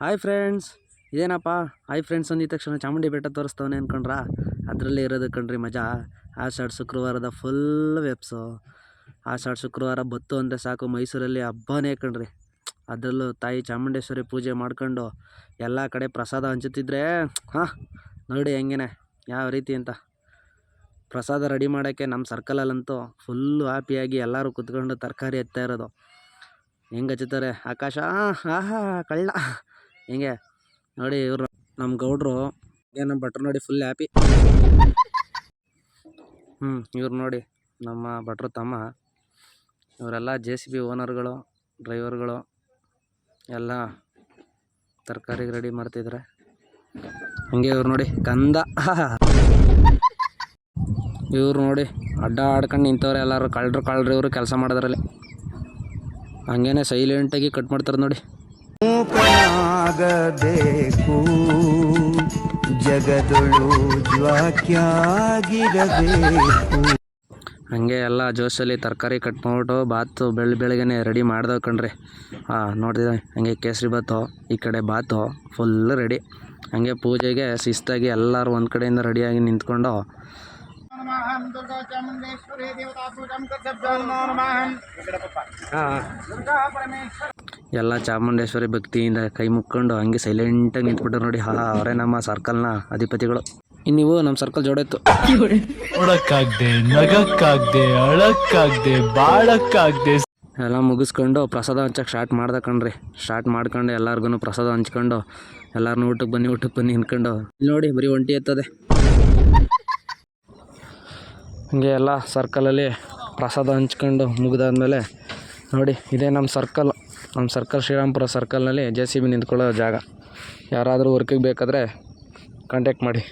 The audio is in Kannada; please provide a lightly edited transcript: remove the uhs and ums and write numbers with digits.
ಹಾಯ್ ಫ್ರೆಂಡ್ಸ್, ಇದೇನಪ್ಪ ಹಾಯ್ ಫ್ರೆಂಡ್ಸ್ ಅಂದಿದ ತಕ್ಷಣ ಚಾಮುಂಡಿ ಬೆಟ್ಟ ತೋರಿಸ್ತವನೆ ಅಂದ್ಕೊಂಡ್ರಾ? ಅದರಲ್ಲೇ ಇರೋದು ಕಣ್ರಿ ಮಜಾ. ಆಷಾಢ ಶುಕ್ರವಾರದ ಫುಲ್ ವೆಬ್ಸು. ಆಷಾಢ ಶುಕ್ರವಾರ ಬತ್ತು ಅಂದರೆ ಸಾಕು, ಮೈಸೂರಲ್ಲಿ ಹಬ್ಬನೇ ಕಣ್ರಿ. ಅದರಲ್ಲೂ ತಾಯಿ ಚಾಮುಂಡೇಶ್ವರಿ ಪೂಜೆ ಮಾಡ್ಕೊಂಡು ಎಲ್ಲ ಕಡೆ ಪ್ರಸಾದ ಹಂಚುತ್ತಿದ್ರೆ ನೋಡಿ ಹೆಂಗೇನೆ ಯಾವ ರೀತಿ ಅಂತ. ಪ್ರಸಾದ ರೆಡಿ ಮಾಡೋಕ್ಕೆ ನಮ್ಮ ಸರ್ಕಲಲ್ಲಂತೂ ಫುಲ್ಲು ಹ್ಯಾಪಿಯಾಗಿ ಎಲ್ಲರೂ ಕುತ್ಕೊಂಡು ತರಕಾರಿ ಎತ್ತಾ ಇರೋದು. ಹೆಂಗೆ ಹಚ್ಚುತ್ತಾರೆ ಆಕಾಶ, ಕಳ್ಳ ಹಿಂಗೆ ನೋಡಿ. ಇವರು ನಮ್ಮ ಗೌಡ್ರು, ನಮ್ಮ ಭಟ್ರು ನೋಡಿ ಫುಲ್ ಹ್ಯಾಪಿ. ಇವ್ರು ನೋಡಿ ನಮ್ಮ ಭಟ್ರು ತಮ್ಮ. ಇವರೆಲ್ಲ JCB ಓನರ್ಗಳು, ಡ್ರೈವರ್ಗಳು ಎಲ್ಲ ತರಕಾರಿಗೆ ರೆಡಿ ಮಾಡ್ತಿದ್ದಾರೆ. ಹಂಗೆ ಇವ್ರು ನೋಡಿ ಕಂದ. ಇವ್ರು ನೋಡಿ ಅಡ್ಡ ಆಡ್ಕೊಂಡು ನಿಂತವ್ರೆ ಎಲ್ಲರೂ. ಕಳ್ರು ಇವರು ಕೆಲಸ ಮಾಡೋದ್ರಲ್ಲಿ. ಹಂಗೇನೆ ಸೈಲೆಂಟಾಗಿ ಕಟ್ ಮಾಡ್ತಾರೆ ನೋಡಿ. ಆಗಬೇಕು ಜಗದೊಳು ಜ್ವಾಕ್ಯಾಗಿರಬೇಕು. ಹಂಗೆ ಎಲ್ಲ ಜೋಶಲ್ಲಿ ತರಕಾರಿ ಕಟ್ ಮಾಡ್ಬಿಟ್ಟು ಬಾತು ಬೆಳಗ್ಗೆನೆ ರೆಡಿ ಮಾಡ್ದವು ಕಣ್ರಿ. ನೋಡಿದೆ ಹಂಗೆ ಕೇಸರಿ ಬಾತು, ಈ ಕಡೆ ಬಾತು ಫುಲ್ ರೆಡಿ. ಹಂಗೆ ಪೂಜೆಗೆ ಶಿಸ್ತಾಗಿ ಎಲ್ಲರೂ ಒಂದು ಕಡೆಯಿಂದ ರೆಡಿಯಾಗಿ ನಿಂತ್ಕೊಂಡು ಎಲ್ಲ ಚಾಮುಂಡೇಶ್ವರಿ ಭಕ್ತಿಯಿಂದ ಕೈ ಮುಕ್ಕೊಂಡು ಹಂಗೆ ಸೈಲೆಂಟಾಗಿ ನಿಂತ್ಬಿಟ್ರು ನೋಡಿ. ಅವರೇ ನಮ್ಮ ಸರ್ಕಲ್ನ ಅಧಿಪತಿಗಳು. ನೀವು ನಮ್ಮ ಸರ್ಕಲ್ ಜೋಡಾಯ್ತು. ನೋಡಕ್ಕಾಗ್ದೆ, ನಗಕ್ಕಾಗ್ದೆ, ಅಳಕ್ಕಾಗ್ದೆ, ಬಾಳಕ್ಕಾಗ್ದೆ ಎಲ್ಲ ಮುಗಿಸ್ಕೊಂಡು ಪ್ರಸಾದ ಹಂಚಕ್ಕೆ ಸ್ಟಾರ್ಟ್ ಮಾಡ್ದೆ ಕಣ್ರಿ. ಸ್ಟಾರ್ಟ್ ಮಾಡ್ಕೊಂಡು ಎಲ್ಲರಿಗೂ ಪ್ರಸಾದ ಹಂಚ್ಕೊಂಡು ಎಲ್ಲರನ್ನೂ ಊಟಕ್ಕೆ ಬನ್ನಿ ಅನ್ಕೊಂಡು ನೋಡಿ ಬರೀ ಒಂಟಿ ಎತ್ತದೆ. ಹಂಗೆ ಎಲ್ಲ ಸರ್ಕಲಲ್ಲಿ ಪ್ರಸಾದ ಹಂಚ್ಕೊಂಡು ಮುಗಿದಾದ್ಮೇಲೆ ನೋಡಿ, ಇದೇ ನಮ್ಮ ಸರ್ಕಲ್ ಶ್ರೀರಾಮ್ಪುರ ಸರ್ಕಲ್ನಲ್ಲಿ JCB ನಿಂತ್ಕೊಳ್ಳೋ ಜಾಗ. ಯಾರಾದರೂ ವರ್ಕಿಗೆ ಬೇಕಾದರೆ ಕಾಂಟ್ಯಾಕ್ಟ್ ಮಾಡಿ.